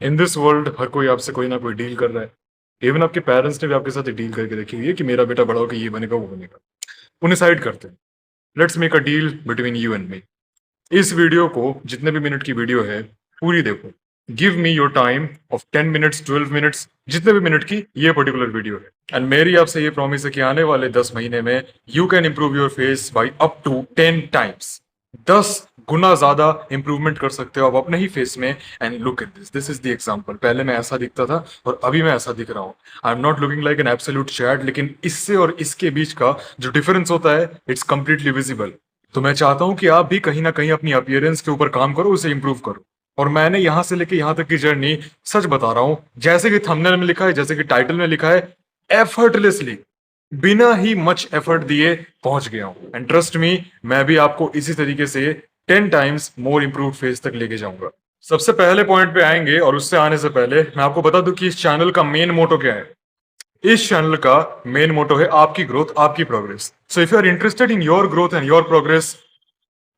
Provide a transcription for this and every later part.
In this world हर कोई आपसे कोई ना कोई डील कर रहा है। इवन आपके पेरेंट्स ने भी आपके साथ एक डील करके रखी हुई है कि मेरा बेटा बड़ा होकर ये बनेगा वो बनेगा। उन्हें साइड करते हैं। Let's make a deal between you and me. इस वीडियो को, जितने भी मिनट की वीडियो है, पूरी देखो। Give me your time of 10 minutes, 12 minutes, जितने भी मिनट की ये पर्टिकुलर वीडियो है। एंड मेरी आपसे ये प्रॉमिस है कि आने वाले 10 महीने में you can improve your face by up to 10 times. 10 गुना ज्यादा इंप्रूवमेंट कर सकते हो आप अपने ही फेस में। And look at this is the example. पहले मैं ऐसा दिखता था और अभी मैं ऐसा दिख रहा हूँ। आई am not looking like an absolute chat, लेकिन इससे और इसके बीच का जो डिफरेंस होता है इट्स कंप्लीटली विजिबल। तो मैं चाहता हूं कि आप भी कहीं ना कहीं अपनी अपीयरेंस के ऊपर काम करो, उसे इंप्रूव करो। और मैंने यहां से लेके यहां तक की जर्नी, सच बता रहा हूं, जैसे कि थंबनेल में लिखा है, जैसे कि टाइटल में लिखा है, एफर्टलेसली, बिना ही मच एफर्ट दिए पहुंच गया हूं। एंड ट्रस्ट मी, मैं भी आपको इसी तरीके से 10 टाइम्स मोर इंप्रूव फेस तक लेके जाऊंगा। सबसे पहले पॉइंट पे आएंगे, और उससे आने से पहले मैं आपको बता दूं कि इस चैनल का मेन मोटो क्या है। इस चैनल का मेन मोटो है आपकी ग्रोथ, आपकी progress. So if you are interested in your growth and your progress,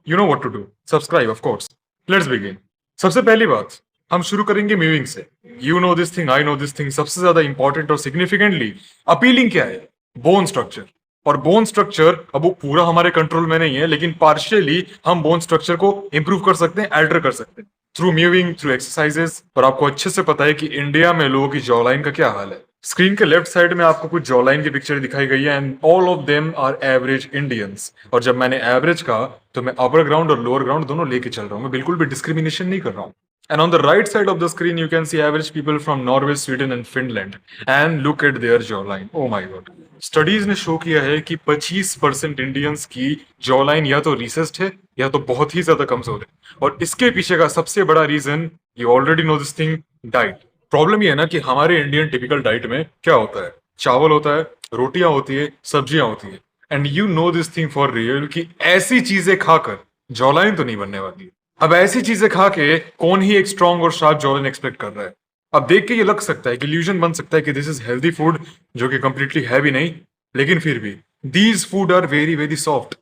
you know what to do. Subscribe of course. Let's begin. सबसे पहली बात, हम शुरू करेंगे म्यूविंग से। You know this thing, I know this thing. सबसे ज्यादा important और सिग्निफिकेंटली अपीलिंग क्या है? Bone structure. और बोन स्ट्रक्चर अब वो पूरा हमारे कंट्रोल में नहीं है, लेकिन पार्शियली हम बोन स्ट्रक्चर को इंप्रूव कर सकते हैं, अल्टर कर सकते हैं थ्रू म्यूविंग, थ्रू एक्सरसाइजेस। और आपको अच्छे से पता है कि इंडिया में लोगों की जॉलाइन का क्या हाल है। स्क्रीन के लेफ्ट साइड में आपको कुछ जॉलाइन की पिक्चर दिखाई गई है, and all of them are average Indians. और जब मैंने एवरेज कहा तो मैं अपर ग्राउंड और लोअर ग्राउंड दोनों लेके चल रहा हूँ, मैं बिल्कुल भी डिस्क्रिमिनेशन नहीं कर रहा हूँ। And on the right side of the screen, you can see average people from Norway, Sweden, and Finland. And look at their jawline. Oh my god. Studies ने शो किया है कि 25% इंडियंस की जॉलाइन या तो रिसेस्ड है या तो बहुत ही ज्यादा कमजोर है। और इसके पीछे का सबसे बड़ा reason, you already know this thing, diet. Problem ये है ना कि हमारे इंडियन टिपिकल डाइट में क्या होता है? चावल होता है, रोटियां होती है, सब्जियां होती है। And you know this thing for real कि ऐसी चीजें खाकर जॉलाइन तो नहीं बनने वाली। अब ऐसी चीजें खा के कौन ही एक स्ट्रॉन्ग और शार्प जॉलन एक्सपेक्ट कर रहा है? अब देख के ये लग सकता है कि इल्यूजन बन सकता है कि दिस इज हेल्दी फूड, जो कि कंप्लीटली है भी नहीं। लेकिन फिर भी these food are very very soft.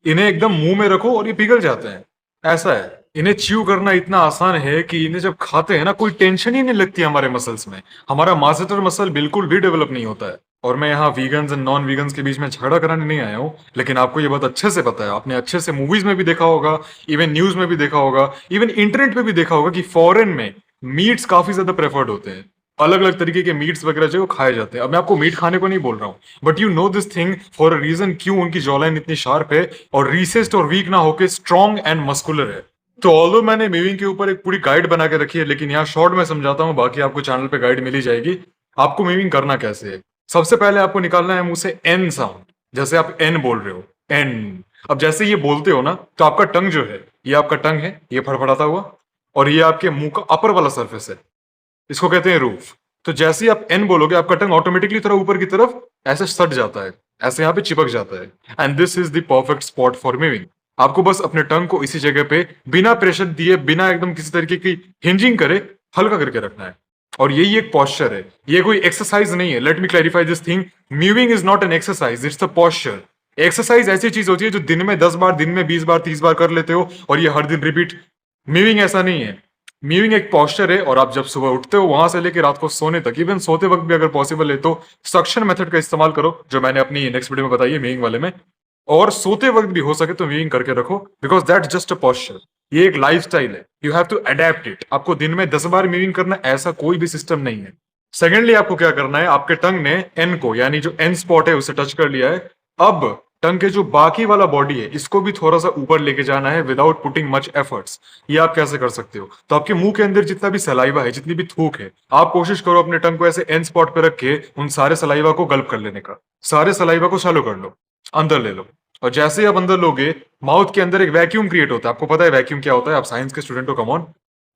इन्हें एकदम मुंह में रखो और ये पिघल जाते हैं। ऐसा है, इन्हें च्यू करना इतना आसान है कि इन्हें जब खाते हैं ना, कोई टेंशन ही नहीं लगती हमारे मसल्स में। हमारा मास्टर मसल बिल्कुल भी डेवलप नहीं होता है। और मैं यहाँ वीगन्स एंड नॉन वीगन्स के बीच में झगड़ा कराने नहीं आया हूँ, लेकिन आपको ये बात अच्छे से पता है, आपने अच्छे से मूवीज में भी देखा होगा, इवन न्यूज में भी देखा होगा, इवन इंटरनेट पे भी देखा होगा कि फॉरेन में मीट्स काफी ज्यादा प्रेफर्ड होते हैं। अलग अलग तरीके के मीट्स वगैरह जो खाए जाते हैं। अब मैं आपको मीट खाने को नहीं बोल रहा हूँ, but you know this thing for a reason, क्यों उनकी जॉलाइन इतनी शार्प है और रिसेस्ड और वीक ना होकर स्ट्रॉन्ग एंड मस्कुलर है। तो ऑल्दो मैंने मीविंग के ऊपर एक पूरी गाइड बना के रखी है, लेकिन यहाँ शॉर्ट में समझाता हूँ, बाकी आपको चैनल पे गाइड मिल ही जाएगी। आपको मीविंग करना कैसे है? सबसे पहले आपको निकालना है मुंह से एन साउंड। जैसे आप एन बोल रहे हो, एन। अब जैसे ये बोलते हो ना, तो आपका टंग जो है, ये आपका टंग है, ये फड़फड़ाता हुआ, और ये आपके मुंह का अपर वाला सर्फेस है, इसको कहते हैं रूफ। तो जैसे ही आप एन बोलोगे, आपका टंग ऑटोमेटिकली थोड़ा ऊपर की तरफ ऐसे सट जाता है, ऐसे यहाँ पे चिपक जाता है। And this is the perfect spot for moving. आपको बस अपने टंग को इसी जगह पे बिना प्रेशर दिए, बिना एकदम किसी तरीके की हिंजिंग करे, हल्का करके रखना है। और यही एक पॉस्चर है, ये कोई एक्सरसाइज नहीं है। Let me clarify this thing. Mewing is not an exercise, it's a posture. Exercise ऐसी चीज होती है जो दिन में 10 बार, दिन में 20 बार, 30 बार कर लेते हो, और ये हर दिन रिपीट। मूविंग ऐसा नहीं है। म्यूइंग एक पॉस्चर है, और आप जब सुबह उठते हो वहां से लेकर रात को सोने तक, इवन सोते वक्त भी अगर पॉसिबल है तो सक्शन मेथड का इस्तेमाल करो, जो मैंने अपनी नेक्स्ट वीडियो में बताई है म्यूइंग वाले में। और सोते वक्त भी हो सके तो म्यूइंग करके रखो, because that's just a posture. ये एक लाइफस्टाइल है, you have to adapt it. आपको दिन में 10 बार म्यूइंग करना, ऐसा कोई भी सिस्टम नहीं है। सेकेंडली, आपको क्या करना है, आपके टंग ने एन को, यानी जो एन स्पॉट है उसे टच कर लिया है। अब टंग के जो बाकी वाला बॉडी है, इसको भी थोड़ा सा ऊपर लेके जाना है विदाउट पुटिंग मच एफर्ट्स। ये आप कैसे कर सकते हो? तो आपके मुंह के अंदर जितना भी सलाइवा है, जितनी भी थूक है, आप कोशिश करो अपने टंग को ऐसे एन स्पॉट पे रख के उन सारे सलाइवा को गल्प कर लेने का। सारे सलाइवा को चालू कर लो, अंदर ले लो। और जैसे ही आप अंदर लोगे, माउथ के अंदर एक वैक्यूम क्रिएट होता है। आपको पता है वैक्यूम क्या होता है? आप साइंस के स्टूडेंट हो, कम ऑन।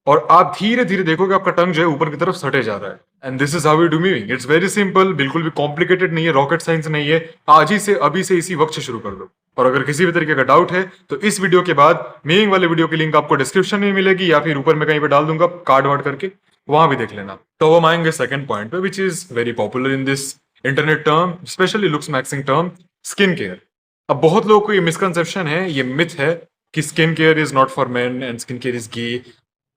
और आप धीरे धीरे देखोगे आपका टंग जो है ऊपर की तरफ सटे जा रहा है। And this is how we do mewing. It's very simple, बिल्कुल भी कॉम्प्लिकेटेड नहीं है, रॉकेट साइंस नहीं है। आज ही से, अभी से, इसी वक्त से शुरू कर दो। और अगर किसी भी तरीके का डाउट है तो इस वीडियो के बाद मूविंग वाले वीडियो की लिंक आपको डिस्क्रिप्शन में मिलेगी, या फिर ऊपर में कहीं पे डाल दूंगा कार्ड वार्ड करके, वहां भी देख लेना। तो हम आएंगे सेकंड पॉइंट पे, which is very popular in this internet term, specially looks maxing term, skin care. अब बहुत लोगों को ये मिसकंसेप्शन है, ये मिथ है कि skin care is not for men and skin care is gay.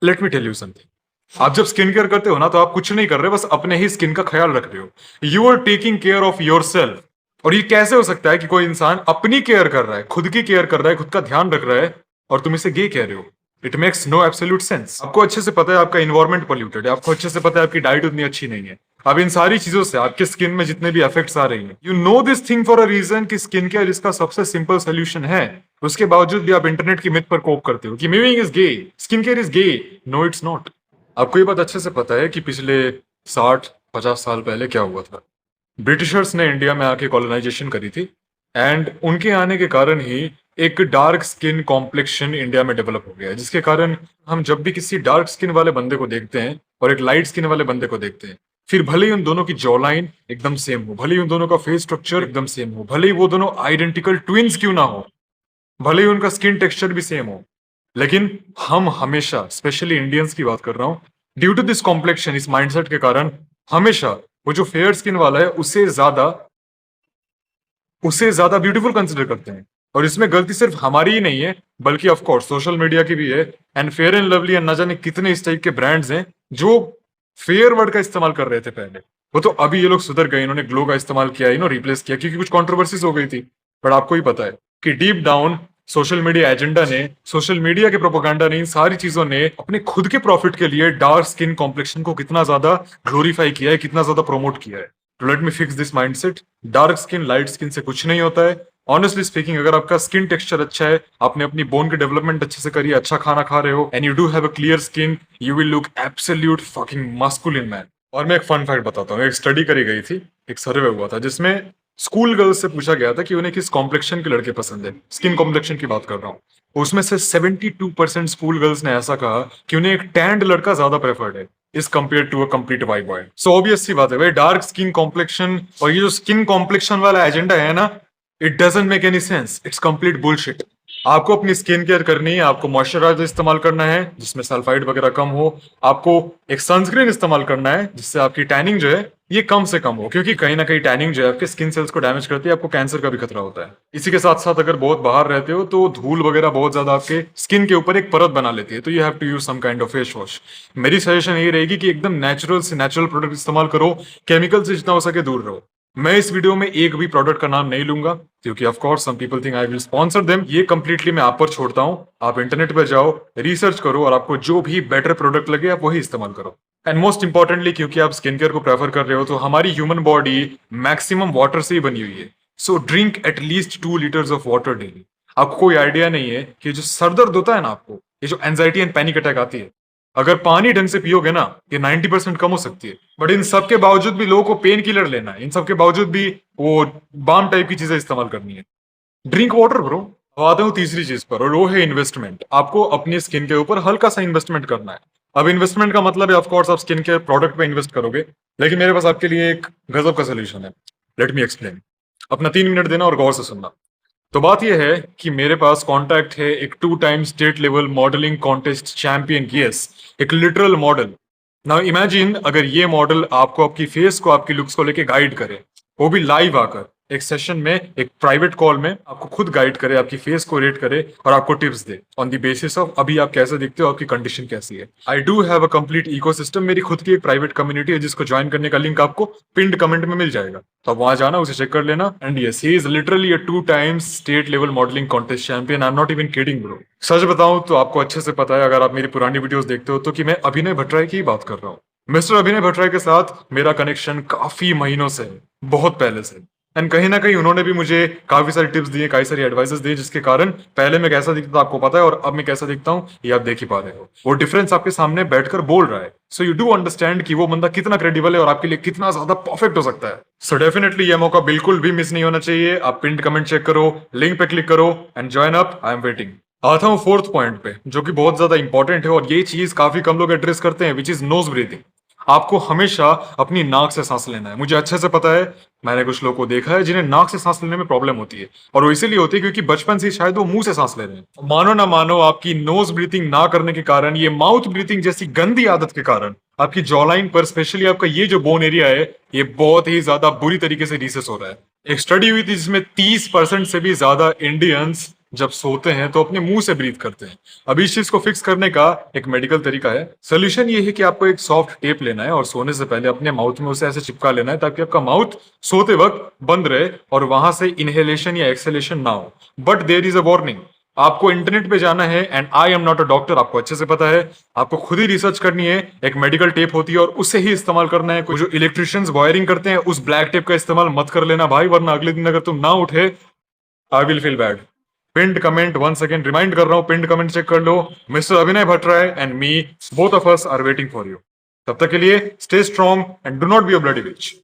Let me tell you something. आप जब स्किन केयर करते हो ना, तो आप कुछ नहीं कर रहे, बस अपने ही स्किन का ख्याल रख रहे हो। You are taking care of yourself. और ये कैसे हो सकता है कि कोई इंसान अपनी केयर कर रहा है, खुद की केयर कर रहा है, खुद का ध्यान रख रहा है, और तुम इसे गे कह रहे हो? It makes no absolute sense. आपको अच्छे से पता है आपका इन्वायरमेंट पोल्यूटेड है, आपको अच्छे से पता है आपकी डाइट उतनी अच्छी नहीं है। अब इन सारी चीजों से आपके स्किन में जितने भी इफेक्ट्स आ रही हैं, you know this thing for a reason कि स्किन केयर इसका सबसे सिंपल सोल्यूशन है। उसके बावजूद भी आप इंटरनेट की मिथ पर कोप करते हो कि meming is gay, skin care is gay. No, it's not. आपको ये बात अच्छे से पता है कि पिछले 60-50 साल पहले क्या हुआ था। ब्रिटिशर्स ने इंडिया में आके कॉलोनाइजेशन करी थी, एंड उनके आने के कारण ही एक डार्क स्किन कॉम्प्लेक्शन इंडिया में डेवलप हो गया है, जिसके कारण हम जब भी किसी डार्क स्किन वाले बंदे को देखते हैं और एक लाइट स्किन वाले बंदे को देखते हैं, फिर भले ही उन दोनों की जॉ लाइन एकदम सेम हो, भले ही उन दोनों का फेस स्ट्रक्चर एकदम सेम हो, भले ही वो दोनों आइडेंटिकल ट्विंस क्यों ना हो, भले ही उनका स्किन टेक्सचर भी सेम हो, लेकिन हम हमेशा, स्पेशली इंडियंस की बात कर रहा हूं, ड्यू टू दिस कॉम्प्लेक्शन, इस माइंडसेट के कारण, हमेशा वो जो फेयर स्किन वाला है उसे ज्यादा ब्यूटीफुल कंसिडर करते हैं। और इसमें गलती सिर्फ हमारी ही नहीं है, बल्कि ऑफ कोर्स सोशल मीडिया की भी है। And fair and lovely and न जाने कितने इस टाइप के ब्रांड्स हैं जो फेयर वर्ड का इस्तेमाल कर रहे थे पहले। वो तो अभी ये लोग सुधर गए, इन्होंने ग्लो का इस्तेमाल किया, रिप्लेस किया, क्योंकि कुछ कंट्रोवर्सीज हो गई थी। बट आपको ही पता है कि deep down social media agenda ने, सोशल मीडिया के प्रोपेगेंडा ने, इन सारी चीजों ने अपने खुद के प्रॉफिट के लिए डार्क स्किन कॉम्प्लेक्शन को कितना ज्यादा ग्लोरीफाई किया है, कितना ज्यादा प्रमोट किया है। तो let me fix this mindset. Dark skin light skin से कुछ नहीं होता है। ऑनेस्टली स्पीकिंग, अगर आपका स्किन टेक्सचर अच्छा है, आपने अपनी बोन की डेवलपमेंट अच्छे से करी है, अच्छा खाना खा रहे हो, and you do have a clear skin, you will look absolute fucking masculine man. और मैं एक फन फैक्ट बताता हूँ। एक स्टडी करी गई थी, एक सर्वे हुआ था, जिसमें स्कूल गर्ल्स से पूछा गया था कि उन्हें किस कॉम्प्लेक्शन के लड़के पसंद है। स्किन कॉम्प्लेक्शन की बात कर रहा हूँ। उसमें से 72% स्कूल गर्ल्स ने ऐसा कहा कि उन्हें एक टैंड लड़का ज्यादा प्रेफर्ड है is compare to a complete white boy. So obvious सी बात है भाई, डार्क स्किन कॉम्प्लेक्शन और ये जो स्किन कॉम्प्लेक्शन वाला एजेंडा है ना, it doesn't make any sense, it's complete bullshit. आपको अपनी स्किन केयर करनी है, आपको मॉइस्चराइजर इस्तेमाल करना है जिसमें सल्फाइड वगैरह कम हो, आपको एक सनस्क्रीन इस्तेमाल करना है जिससे आपकी टैनिंग जो है ये कम से कम हो, क्योंकि कहीं ना कहीं टैनिंग जो है आपके स्किन सेल्स को डैमेज करती है, आपको कैंसर का भी खतरा होता है। इसी के साथ साथ अगर बहुत बाहर रहते हो तो धूल वगैरह बहुत ज्यादा आपके स्किन के ऊपर एक परत बना लेती है, तो you have to use some kind of face wash. मेरी सजेशन ये रहेगी कि एकदम नेचुरल से नेचुरल प्रोडक्ट इस्तेमाल करो, केमिकल से जितना हो सके दूर रहो। मैं इस वीडियो में एक भी प्रोडक्ट का नाम नहीं लूंगा, क्योंकि of course some people think I will sponsor them. ये कंप्लीटली मैं आप पर छोड़ता हूं। आप इंटरनेट पर जाओ, रिसर्च करो, और आपको जो भी बेटर प्रोडक्ट लगे आप वही इस्तेमाल करो। एंड मोस्ट इंपॉर्टेंटली, क्योंकि आप स्किन केयर को प्रेफर कर रहे हो, तो हमारी ह्यूमन बॉडी मैक्सिमम वाटर से ही बनी हुई है। So drink at least 2 litres of water daily. आपको कोई आइडिया नहीं है कि जो सर दर्द होता है ना, आपको ये जो एंजाइटी एंड पैनिक अटैक आती है, अगर पानी ढंग से पियोगे ना, ये 90% कम हो सकती है। बट इन सब के बावजूद भी लोगों को पेन किलर लेना है, इन सब के बावजूद भी वो बाम टाइप की चीजें इस्तेमाल करनी है। Drink water bro. अब आते हूँ तीसरी चीज पर, और वो है इन्वेस्टमेंट। आपको अपनी स्किन के ऊपर हल्का सा इन्वेस्टमेंट करना है। अब इन्वेस्टमेंट का मतलब है ऑफ कोर्स आप स्किन केयर प्रोडक्ट पे इन्वेस्ट करोगे, लेकिन मेरे पास आपके लिए एक गजब का सोल्यूशन है। लेट मी एक्सप्लेन। अपना 3 मिनट देना और गौर से सुनना। तो बात यह है कि मेरे पास कॉन्टैक्ट है एक 2 time state level modelling contest champion, yes, एक लिटरल मॉडल। नाउ इमेजिन अगर ये मॉडल आपको आपकी फेस को, आपकी लुक्स को लेके गाइड करे, वो भी लाइव आकर एक सेशन में, एक प्राइवेट कॉल में आपको खुद गाइड करे, आपकी फेस को रेट करे और आपको tips they on the basis of अभी आप कैसे दिखते हो, आपकी कंडीशन कैसी है। I do have a complete ecosystem. मेरी खुद की एक प्राइवेट कम्युनिटी है जिसको ज्वाइन करने का लिंक आपको पिंड कमेंट में मिल जाएगा, तो आप वहां जाना, उसे चेक कर लेना। And yes, he is literally a 2 times state level modelling contest champion. I am not even kidding bro. सच बताऊं तो आपको अच्छे से पता है, अगर आप मेरी पुरानी वीडियोस देखते हो, तो कि मैं अभिनय भट्टराय की बात कर रहा हूँ। मिस्टर अभिनय भट्टराय के साथ मेरा कनेक्शन काफी महीनों से है, बहुत पहले से। एंड कहीं ना कहीं उन्होंने भी मुझे काफी सारी टिप्स दिए, काफी सारी एडवाइसेस दिए, जिसके कारण पहले मैं कैसा दिखता था आपको पता है, और अब मैं कैसा दिखता हूँ ये आप देख ही पा रहे हो। वो डिफरेंस आपके सामने बैठकर बोल रहा है। सो यू डू अंडरस्टैंड कि वो बंदा कितना क्रेडिबल है और आपके लिए कितना ज्यादा परफेक्ट हो सकता है। सो डेफिनेटली ये मौका बिल्कुल भी मिस नहीं होना चाहिए। आप पिंड कमेंट चेक करो, लिंक पे क्लिक करो and join up. I am waiting. आता हूँ 4th पॉइंट पे, जो कि बहुत ज्यादा इंपॉर्टेंट है, और ये चीज काफी कम लोग एड्रेस करते हैं, विच इज नोज ब्रीथिंग। आपको हमेशा अपनी नाक से सांस लेना है। मुझे अच्छे से पता है, मैंने कुछ लोगों को देखा है जिन्हें नाक से सांस लेने में प्रॉब्लम होती है, और वो इसीलिए होती है क्योंकि बचपन से शायद वो मुंह से सांस ले रहे हैं। मानो ना मानो, आपकी नोज ब्रीथिंग ना करने के कारण, ये माउथ ब्रीथिंग जैसी गंदी आदत के कारण, आपकी जॉलाइन पर, स्पेशली आपका ये जो बोन एरिया है, ये बहुत ही ज्यादा बुरी तरीके से रिसेस हो रहा है। एक स्टडी हुई थी जिसमें 30% से भी ज्यादा इंडियंस जब सोते हैं तो अपने मुंह से ब्रीथ करते हैं। अब इस चीज को फिक्स करने का एक मेडिकल तरीका है। सोल्यूशन ये है कि आपको एक सॉफ्ट टेप लेना है और सोने से पहले अपने माउथ में उसे ऐसे चिपका लेना है ताकि आपका माउथ सोते वक्त बंद रहे और वहां से इनहेलेशन या एक्सहेलेशन ना हो। But there is a warning. आपको इंटरनेट पे जाना है, and I am not a doctor, आपको अच्छे से पता है। आपको खुद ही रिसर्च करनी है। एक मेडिकल टेप होती है और उसे ही इस्तेमाल करना है। जो इलेक्ट्रिशियंस वायरिंग करते हैं उस ब्लैक टेप का इस्तेमाल मत कर लेना भाई, वरना अगले दिन अगर तुम ना उठे, I will feel bad. Pinned comment once again remind कर रहा हूं, पिंड कमेंट चेक कर लो। Mister Abhinay Bhattarai and me, both of us are waiting for you. तब तक के लिए stay strong and do not be a bloody beach.